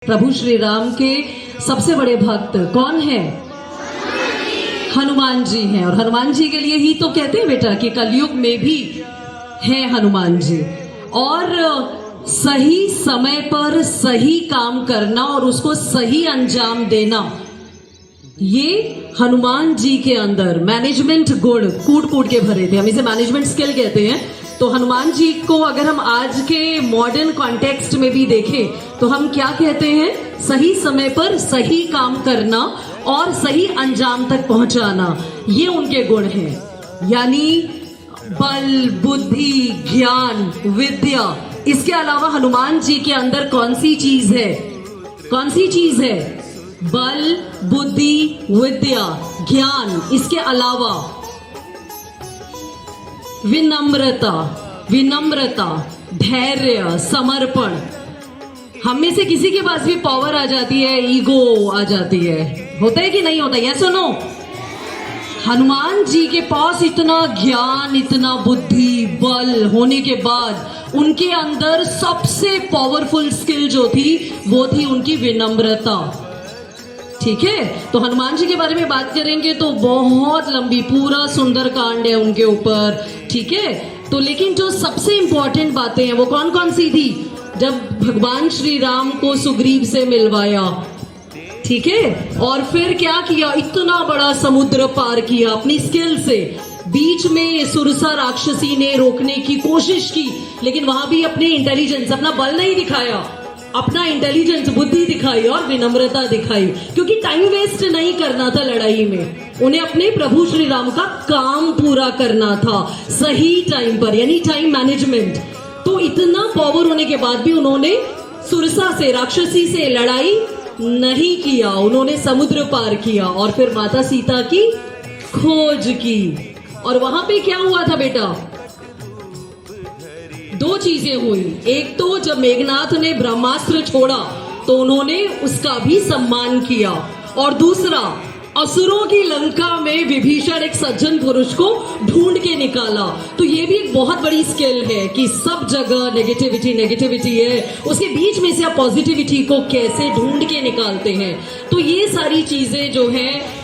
प्रभु श्री राम के सबसे बड़े भक्त कौन है? हनुमान जी हैं। और हनुमान जी के लिए ही तो कहते हैं बेटा कि कलयुग में भी है हनुमान जी। और सही समय पर सही काम करना और उसको सही अंजाम देना, ये हनुमान जी के अंदर मैनेजमेंट गुण कूट कूट के भरे थे। हम इसे मैनेजमेंट स्किल कहते हैं। तो हनुमान जी को अगर हम आज के मॉडर्न कॉन्टेक्स्ट में भी देखें तो हम क्या कहते हैं? सही समय पर सही काम करना और सही अंजाम तक पहुंचाना, ये उनके गुण हैं। यानी बल, बुद्धि, ज्ञान, विद्या, इसके अलावा हनुमान जी के अंदर कौन सी चीज है? कौन सी चीज है? बल, बुद्धि, विद्या, ज्ञान, इसके अलावा विनम्रता, धैर्य, समर्पण। हम में से किसी के पास भी पावर आ जाती है, ईगो आ जाती है, होता है कि नहीं होता? यस और नो? हनुमान जी के पास इतना ज्ञान, इतना बुद्धि, बल होने के बाद उनके अंदर सबसे पावरफुल स्किल जो थी वो थी उनकी विनम्रता। ठीक है, तो हनुमान जी के बारे में बात करेंगे तो बहुत लंबी, पूरा सुंदर कांड है उनके ऊपर। ठीक है, तो लेकिन जो सबसे इंपॉर्टेंट बातें हैं वो कौन कौन सी थी? जब भगवान श्री राम को सुग्रीव से मिलवाया, ठीक है, और फिर क्या किया? इतना बड़ा समुद्र पार किया अपनी स्किल से। बीच में सुरसा राक्षसी ने रोकने की कोशिश की, लेकिन वहां भी अपने इंटेलिजेंस, अपना बल नहीं दिखाया, अपना इंटेलिजेंस, बुद्धि दिखाई और विनम्रता दिखाई, क्योंकि टाइम वेस्ट नहीं करना था लड़ाई में। उन्हें अपने प्रभु श्री राम का काम पूरा करना था सही टाइम पर, यानी टाइम मैनेजमेंट। तो इतना पावर होने के बाद भी उन्होंने सुरसा से, राक्षसी से लड़ाई नहीं किया। उन्होंने समुद्र पार किया और फिर माता सीता की खोज की। और वहां पे क्या हुआ था बेटा? दो चीजें हुई। एक तो जब मेघनाथ ने ब्रह्मास्त्र छोड़ा तो उन्होंने उसका भी सम्मान किया, और दूसरा, असुरों की लंका में विभीषण एक सज्जन पुरुष को ढूंढ के निकाला। तो ये भी एक बहुत बड़ी स्किल है कि सब जगह नेगेटिविटी है, उसके बीच में से आप पॉजिटिविटी को कैसे ढूंढ के निकालते हैं। तो ये सारी चीजें जो हैं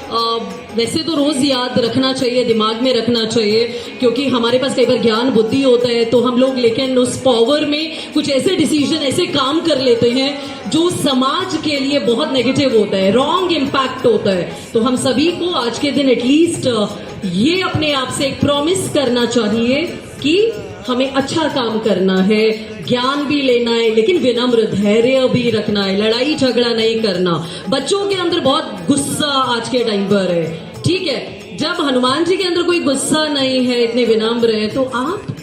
वैसे तो रोज याद रखना चाहिए, दिमाग में रखना चाहिए, क्योंकि हमारे पास कई बार ज्ञान, बुद्धि होता है तो हम लोग लेकिन उस पावर में कुछ ऐसे डिसीजन, ऐसे काम कर लेते हैं जो समाज के लिए बहुत नेगेटिव होता है, रॉन्ग इम्पैक्ट होता है। तो हम सभी को आज के दिन एटलीस्ट ये अपने आप से एक प्रॉमिस करना चाहिए कि हमें अच्छा काम करना है, ज्ञान भी लेना है, लेकिन विनम्र, धैर्य भी रखना है, लड़ाई झगड़ा नहीं करना। बच्चों के अंदर बहुत गुस्सा आज के टाइम पर है, ठीक है। जब हनुमान जी के अंदर कोई गुस्सा नहीं है, इतने विनम्र है, तो आप,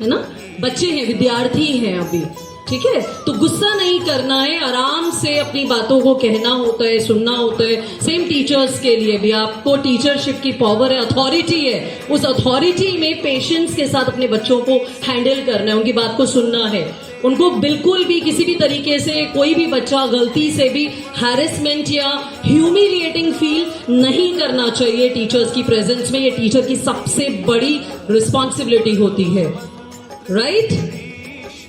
है ना, बच्चे हैं, विद्यार्थी हैं अभी, ठीक है, तो गुस्सा नहीं करना है, आराम से अपनी बातों को कहना होता है, सुनना होता है। सेम टीचर्स के लिए भी, आपको टीचरशिप की पावर है, अथॉरिटी है, उस अथॉरिटी में पेशेंस के साथ अपने बच्चों को हैंडल करना है, उनकी बात को सुनना है। उनको बिल्कुल भी किसी भी तरीके से कोई भी बच्चा गलती से भी हैरेसमेंट या ह्यूमिलिएटिंग फील नहीं करना चाहिए टीचर्स की प्रेजेंस में। ये टीचर की सबसे बड़ी रिस्पॉन्सिबिलिटी होती है, राइट?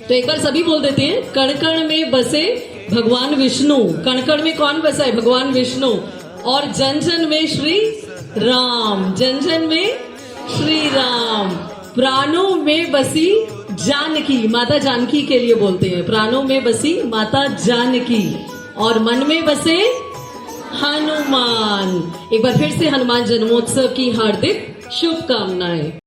तो एक बार सभी बोल देते हैं, कण कण में बसे भगवान विष्णु। कण कण में कौन बसा है? भगवान विष्णु। और जन जन में श्री राम, जन जन में श्री राम। प्राणों में बसी जानकी, माता जानकी के लिए बोलते हैं, प्राणों में बसी माता जानकी, और मन में बसे हनुमान। एक बार फिर से हनुमान जन्मोत्सव की हार्दिक शुभकामनाएं।